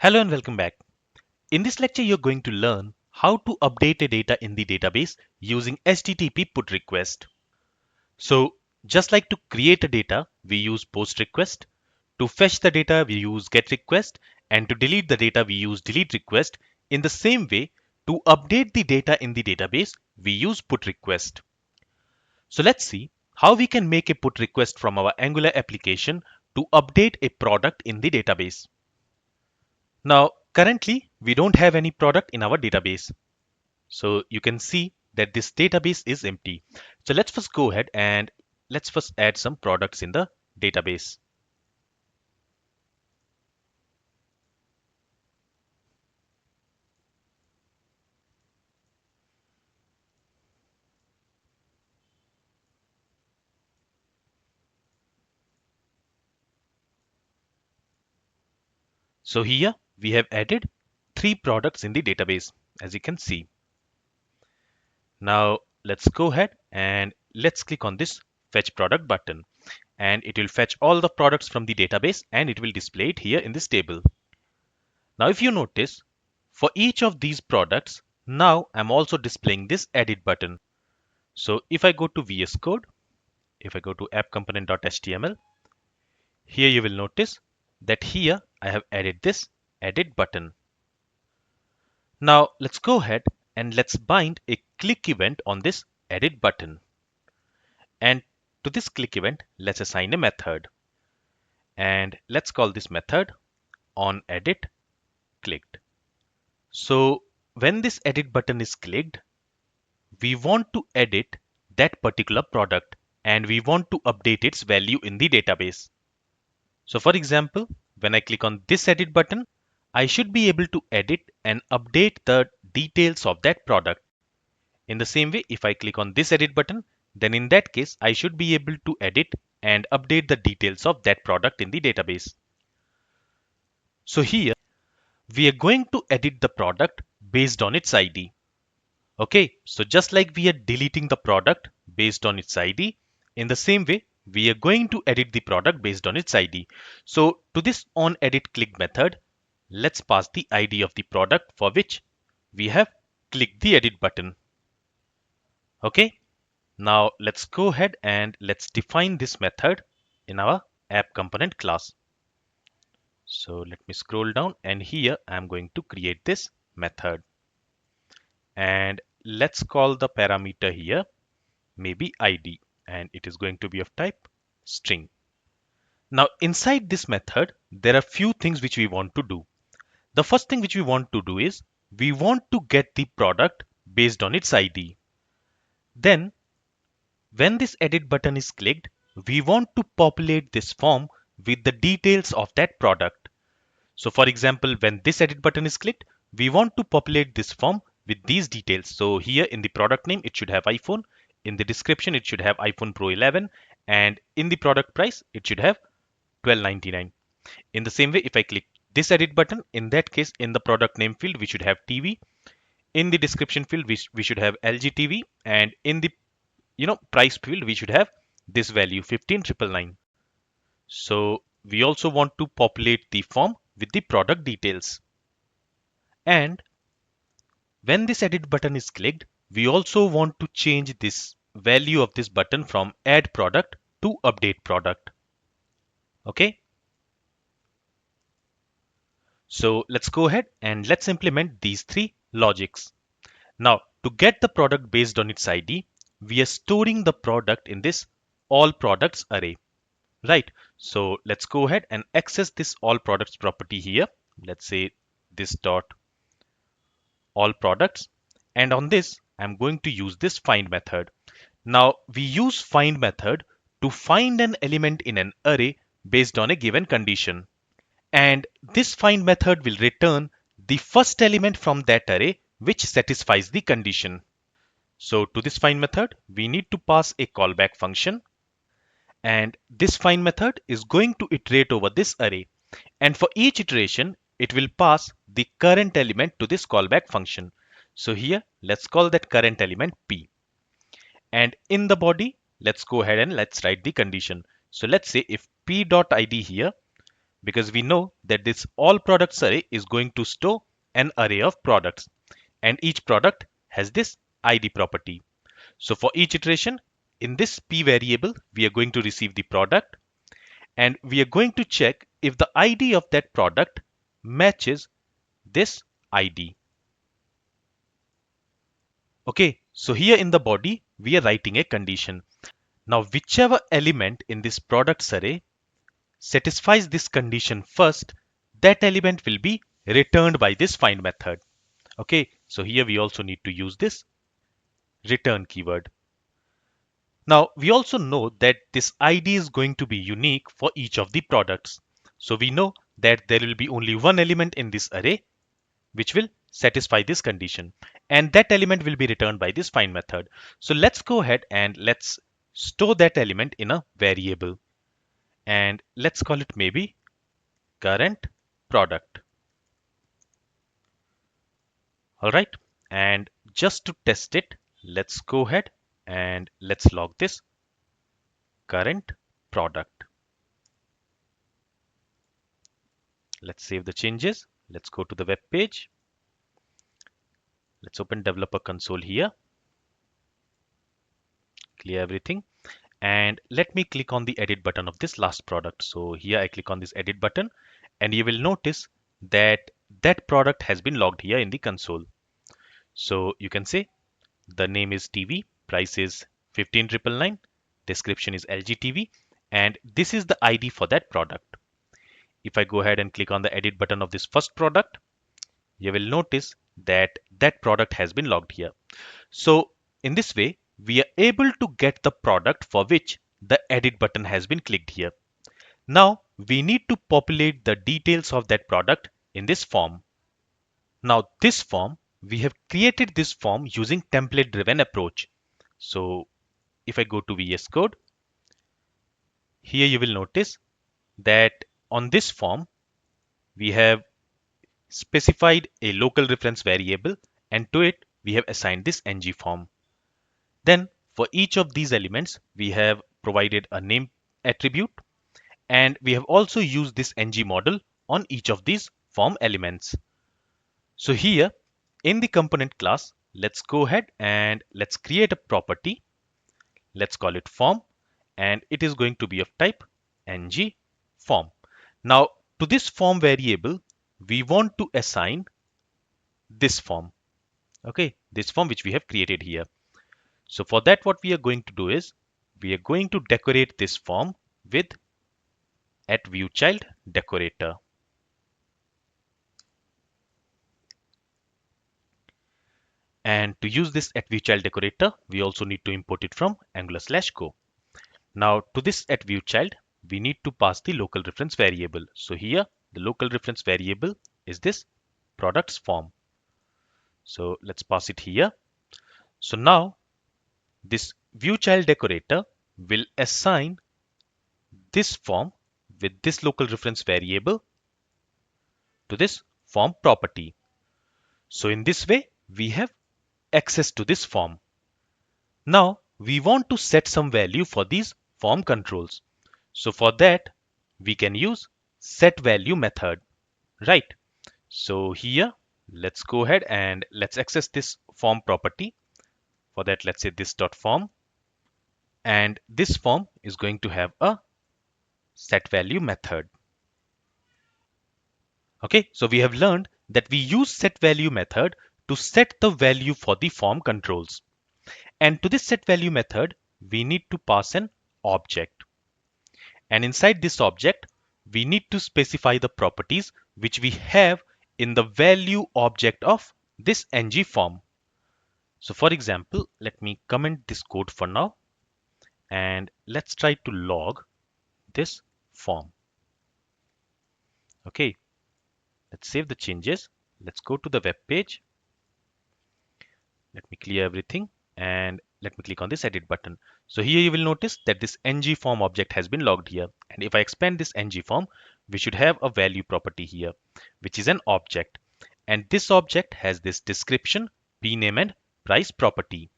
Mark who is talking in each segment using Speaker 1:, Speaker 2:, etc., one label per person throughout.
Speaker 1: Hello and welcome back. In this lecture, you're going to learn how to update a data in the database using HTTP put request. So just like to create a data, we use post request. To fetch the data, we use get request. And to delete the data, we use delete request. In the same way, to update the data in the database, we use put request. So let's see how we can make a put request from our Angular application to update a product in the database. Now, currently, we don't have any product in our database. So you can see that this database is empty. So let's first go ahead and let's first add some products in the database. So here we have added 3 products in the database, as you can see. Now let's go ahead and let's click on this fetch product button, and it will fetch all the products from the database and it will display it here in this table. Now if you notice, for each of these products, now I'm also displaying this edit button. So if I go to VS Code, if I go to appcomponent.html, here you will notice that here I have added this edit button. Now let's go ahead and let's bind a click event on this edit button. And to this click event, let's assign a method. And let's call this method onEditClicked. So when this edit button is clicked, we want to edit that particular product and we want to update its value in the database. So for example, when I click on this edit button, I should be able to edit and update the details of that product. In the same way, if I click on this edit button, then in that case, I should be able to edit and update the details of that product in the database. So here, we are going to edit the product based on its ID. Okay, so just like we are deleting the product based on its ID, in the same way, we are going to edit the product based on its ID. So to this onEditClick method, let's pass the ID of the product for which we have clicked the edit button. Okay, now let's go ahead and let's define this method in our app component class. So let me scroll down and here I'm going to create this method. And let's call the parameter here maybe ID, and it is going to be of type string. Now inside this method, there are few things which we want to do. The first thing which we want to do is we want to get the product based on its ID. Then when this edit button is clicked, we want to populate this form with the details of that product. So for example, when this edit button is clicked, we want to populate this form with these details. So here in the product name, it should have iPhone. In the description, it should have iPhone Pro 11. And in the product price, it should have $12.99. In the same way, if I click this edit button, in that case, in the product name field, we should have TV. In the description field, we should have LG TV. And in the price field, we should have this value 15,999. So we also want to populate the form with the product details. And when this edit button is clicked, we also want to change this value of this button from add product to update product. Okay. So let's go ahead and let's implement these 3 logics. Now to get the product based on its ID, we are storing the product in this all products array. Right. So let's go ahead and access this all products property here. Let's say this dot all products, and on this I'm going to use this find method. Now we use find method to find an element in an array based on a given condition, and this find method will return the first element from that array which satisfies the condition. So to this find method we need to pass a callback function, and this find method is going to iterate over this array, and for each iteration it will pass the current element to this callback function. So here let's call that current element P, and in the body let's go ahead and let's write the condition. So let's say if p.id here, because we know that this all products array is going to store an array of products, and each product has this ID property. So for each iteration, in this P variable, we are going to receive the product, and we are going to check if the ID of that product matches this ID. Okay, so here in the body, we are writing a condition. Now, whichever element in this products array satisfies this condition first, that element will be returned by this find method. Okay, so here we also need to use this return keyword. Now, we also know that this ID is going to be unique for each of the products. So we know that there will be only one element in this array which will satisfy this condition, and that element will be returned by this find method. So let's go ahead and let's store that element in a variable, and let's call it maybe current product. All right, and just to test it, let's go ahead and let's log this current product. Let's save the changes. Let's go to the web page. Let's open developer console here, clear everything, and let me click on the edit button of this last product. So here I click on this edit button, and you will notice that that product has been logged here in the console. So you can say the name is TV, price is 15,999, description is LG TV, and this is the ID for that product. If I go ahead and click on the edit button of this first product, you will notice that that product has been logged here. So in this way, we are able to get the product for which the edit button has been clicked here. Now we need to populate the details of that product in this form. Now this form, we have created this form using template driven approach. So if I go to VS Code, here you will notice that on this form, we have specified a local reference variable, and to it we have assigned this ng form. Then for each of these elements, we have provided a name attribute, and we have also used this ng model on each of these form elements. So here in the component class, let's go ahead and let's create a property. Let's call it form, and it is going to be of type ng form. Now to this form variable, we want to assign this form. Okay, this form which we have created here. So for that, what we are going to do is we are going to decorate this form with @viewChild decorator. And to use this @viewChild decorator, we also need to import it from Angular/Go. Now to this @viewChild, we need to pass the local reference variable. So here the local reference variable is this products form. So let's pass it here. So now this viewChild decorator will assign this form with this local reference variable to this form property. So in this way, we have access to this form. Now we want to set some value for these form controls. So for that, we can use setValue method, right? So here, let's go ahead and let's access this form property. For that, let's say this.form, and this form is going to have a setValue method. Okay, so we have learned that we use setValue method to set the value for the form controls. And to this setValue method, we need to pass an object. And inside this object, we need to specify the properties which we have in the value object of this ng form. So for example, let me comment this code for now, and let's try to log this form. Okay, let's save the changes. Let's go to the web page. Let me clear everything, and let me click on this edit button. So here you will notice that this ng form object has been logged here. And if I expand this ng form, we should have a value property here, which is an object. And this object has this description, pname, and price property.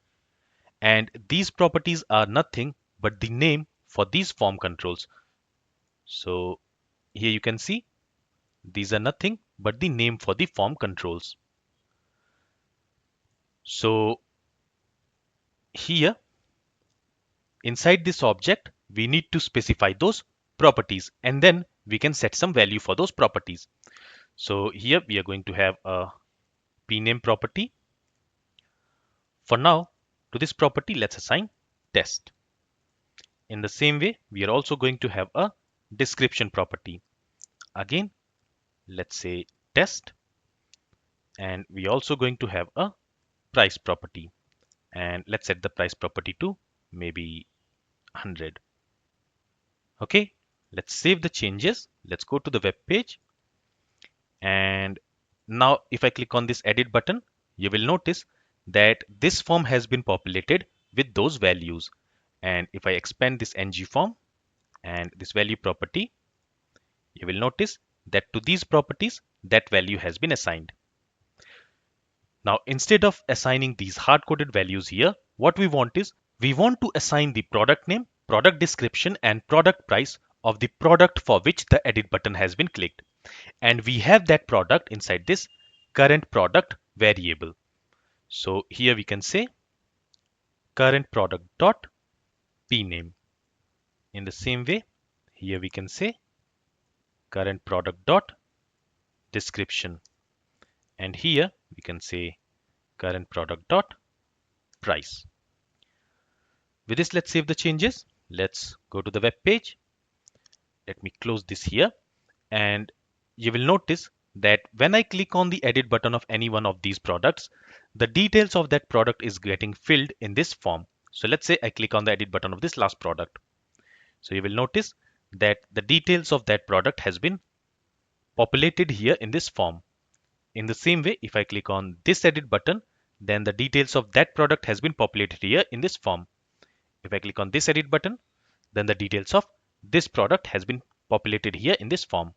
Speaker 1: And these properties are nothing but the name for these form controls. So here you can see these are nothing but the name for the form controls. So here inside this object, we need to specify those properties and then we can set some value for those properties. So here we are going to have a pname property. For now, to this property, let's assign test. In the same way, we are also going to have a description property. Again, let's say test, and we are also going to have a price property. And let's set the price property to maybe 100. Okay, let's save the changes. Let's go to the web page. And now if I click on this edit button, you will notice that this form has been populated with those values. And if I expand this ng form and this value property, you will notice that to these properties, that value has been assigned. Now, instead of assigning these hard-coded values here, what we want is we want to assign the product name, product description, and product price of the product for which the edit button has been clicked. And we have that product inside this current product variable. So here we can say current product dot pname. In the same way, here we can say current product dot description. And here we can say current product dot price. With this, let's save the changes. Let's go to the web page. Let me close this here. And you will notice that when I click on the edit button of any one of these products, the details of that product is getting filled in this form. So let's say I click on the edit button of this last product. So you will notice that the details of that product has been populated here in this form. In the same way, if I click on this edit button, then the details of that product has been populated here in this form. If I click on this edit button, then the details of this product has been populated here in this form.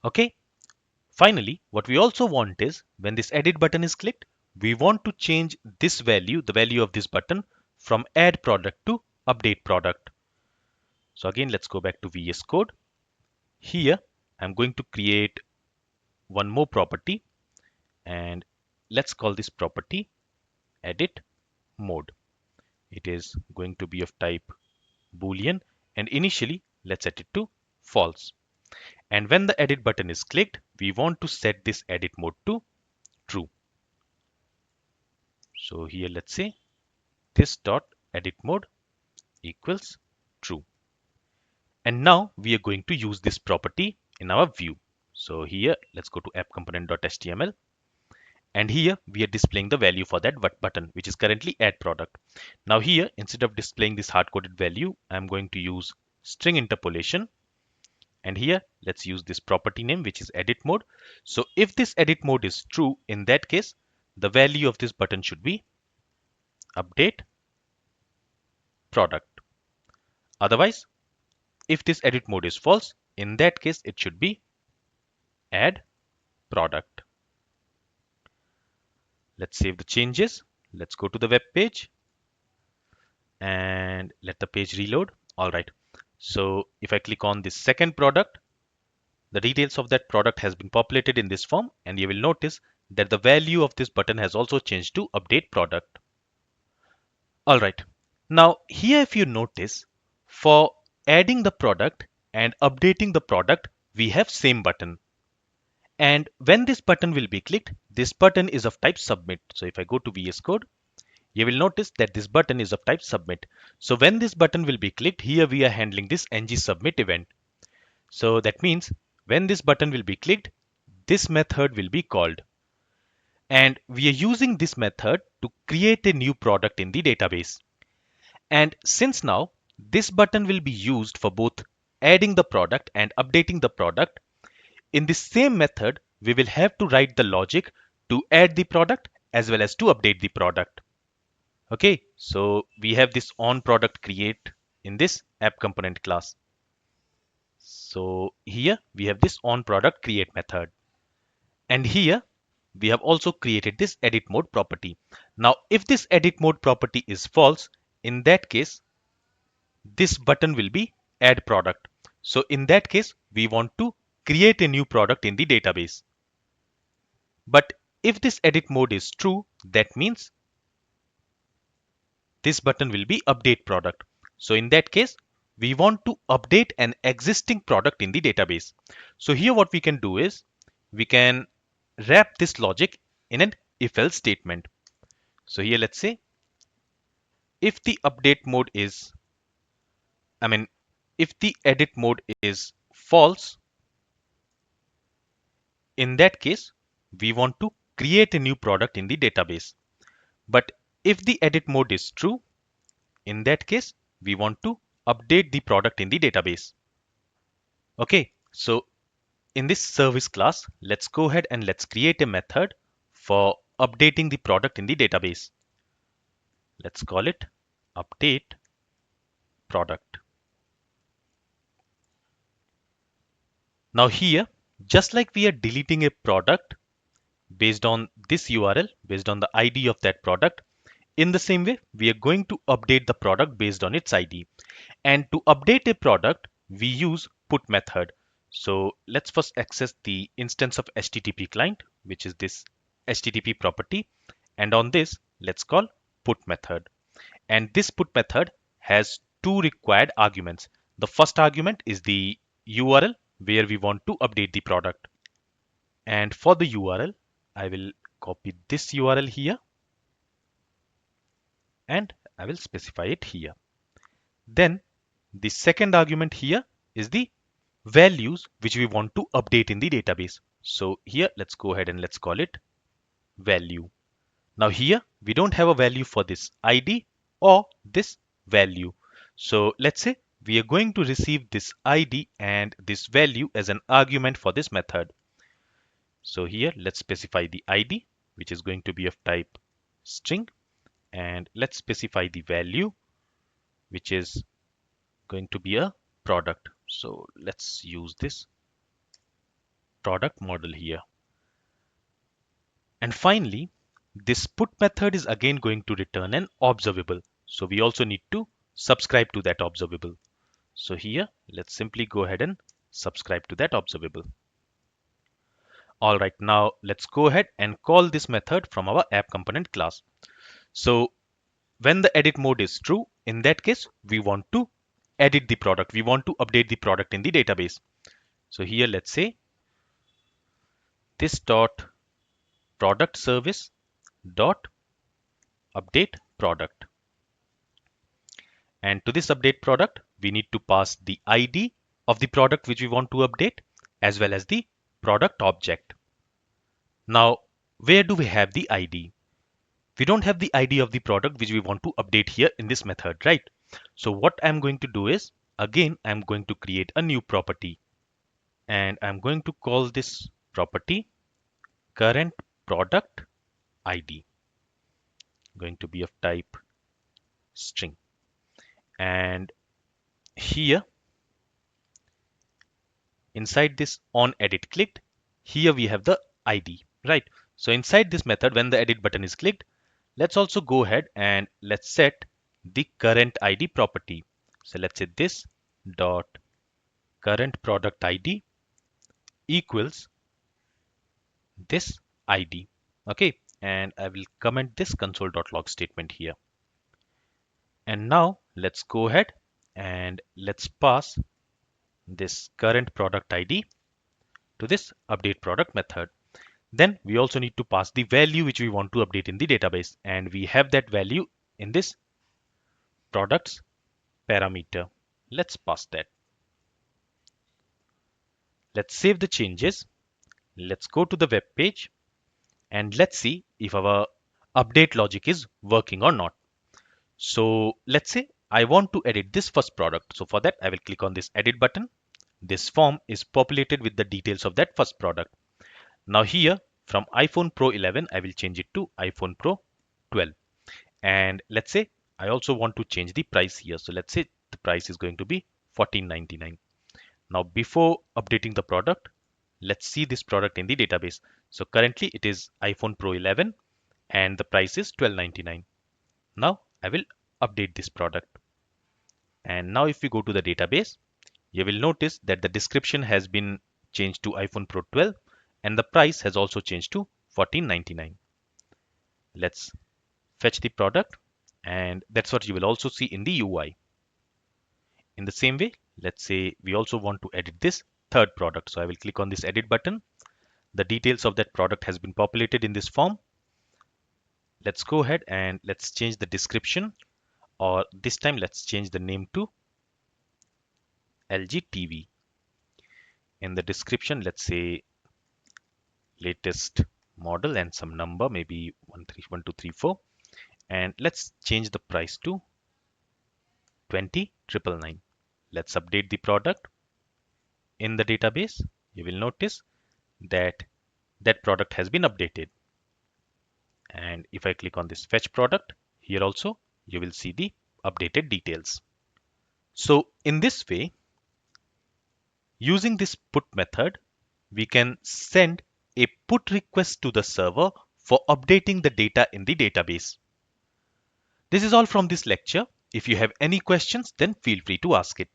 Speaker 1: Okay. Finally, what we also want is when this edit button is clicked, we want to change this value, the value of this button from add product to update product. So again, let's go back to VS Code. Here, I'm going to create one more property and let's call this property edit mode. It is going to be of type Boolean and initially let's set it to false. And when the edit button is clicked, we want to set this edit mode to true. So here let's say this dot edit mode equals true. And now we are going to use this property in our view. So here let's go to app component.html. And here we are displaying the value for that button, which is currently add product. Now here, instead of displaying this hard-coded value, I'm going to use string interpolation. And here, let's use this property name, which is edit mode. So if this edit mode is true, in that case, the value of this button should be update product. Otherwise, if this edit mode is false, in that case, it should be add product. Let's save the changes. Let's go to the web page and let the page reload. All right. So if I click on this second product, the details of that product has been populated in this form, and you will notice that the value of this button has also changed to update product. All right. Now here, if you notice, for adding the product and updating the product, we have same button. And when this button will be clicked, this button is of type submit. So if I go to VS Code, you will notice that this button is of type submit. So when this button will be clicked, here we are handling this ng submit event. So that means when this button will be clicked, this method will be called. And we are using this method to create a new product in the database. And since now this button will be used for both adding the product and updating the product, in the same method, we will have to write the logic to add the product as well as to update the product. Okay, so we have this on product create in this app component class. So here we have this on product create method. And here we have also created this edit mode property. Now, if this edit mode property is false, in that case, this button will be add product. So in that case, we want to create a new product in the database. But if this edit mode is true, that means this button will be update product. So in that case, we want to update an existing product in the database. So here what we can do is we can wrap this logic in an if-else statement. So here let's say if the update mode is, I mean, if the edit mode is false, in that case, we want to create a new product in the database. But if the edit mode is true, in that case, we want to update the product in the database. Okay, so in this service class, let's go ahead and let's create a method for updating the product in the database. Let's call it update product. Now here, just like we are deleting a product based on this URL, based on the ID of that product, in the same way, we are going to update the product based on its ID. And to update a product, we use put method. So let's first access the instance of HTTP client, which is this HTTP property. And on this, let's call put method. And this put method has two required arguments. The first argument is the URL where we want to update the product. And for the URL, I will copy this URL here and I will specify it here. Then the second argument here is the values which we want to update in the database. So here let's go ahead and let's call it value. Now here we don't have a value for this ID or this value. So let's say we are going to receive this ID and this value as an argument for this method. So here let's specify the ID, which is going to be of type string, and let's specify the value, which is going to be a product. So let's use this product model here. And finally, this put method is again going to return an observable. So we also need to subscribe to that observable. So here, let's simply go ahead and subscribe to that observable. All right, now let's go ahead and call this method from our app component class. So when the edit mode is true, in that case, we want to edit the product. We want to update the product in the database. So here, let's say this dot product service dot update product. And to this update product, we need to pass the ID of the product which we want to update as well as the product object. Now, where do we have the ID? We don't have the ID of the product which we want to update here in this method, right? So what I'm going to do is, again, I'm going to create a new property and I'm going to call this property current product ID, going to be of type string. And here inside this on edit clicked, here we have the ID, right? So inside this method, when the edit button is clicked, let's also go ahead and let's set the current ID property. So let's say this dot current product ID equals this ID. Okay, and I will comment this console.log statement here. And now let's go ahead and let's pass this current product ID to this update product method. Then we also need to pass the value which we want to update in the database, and we have that value in this products parameter. Let's pass that. Let's save the changes. Let's go to the web page and let's see if our update logic is working or not. So let's say I want to edit this first product. So for that, I will click on this edit button. This form is populated with the details of that first product. Now here from iPhone Pro 11, I will change it to iPhone Pro 12. And let's say I also want to change the price here. So let's say the price is going to be $14.99. Now before updating the product, let's see this product in the database. So currently it is iPhone Pro 11 and the price is $12.99. Now I will update this product. And now if we go to the database, you will notice that the description has been changed to iPhone Pro 12 and the price has also changed to $14.99. Let's fetch the product, and that's what you will also see in the UI. In the same way, let's say we also want to edit this third product. So I will click on this edit button. The details of that product has been populated in this form. Let's go ahead and let's change the description, or this time let's change the name to LG TV. In the description, let's say latest model and some number, maybe 131234, and let's change the price to 20,999. Let's update the product. In the database, you will notice that that product has been updated. And if I click on this fetch product, here also you will see the updated details. So in this way, using this put method, we can send a put request to the server for updating the data in the database. This is all from this lecture. If you have any questions, then feel free to ask it.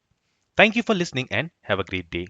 Speaker 1: Thank you for listening and have a great day.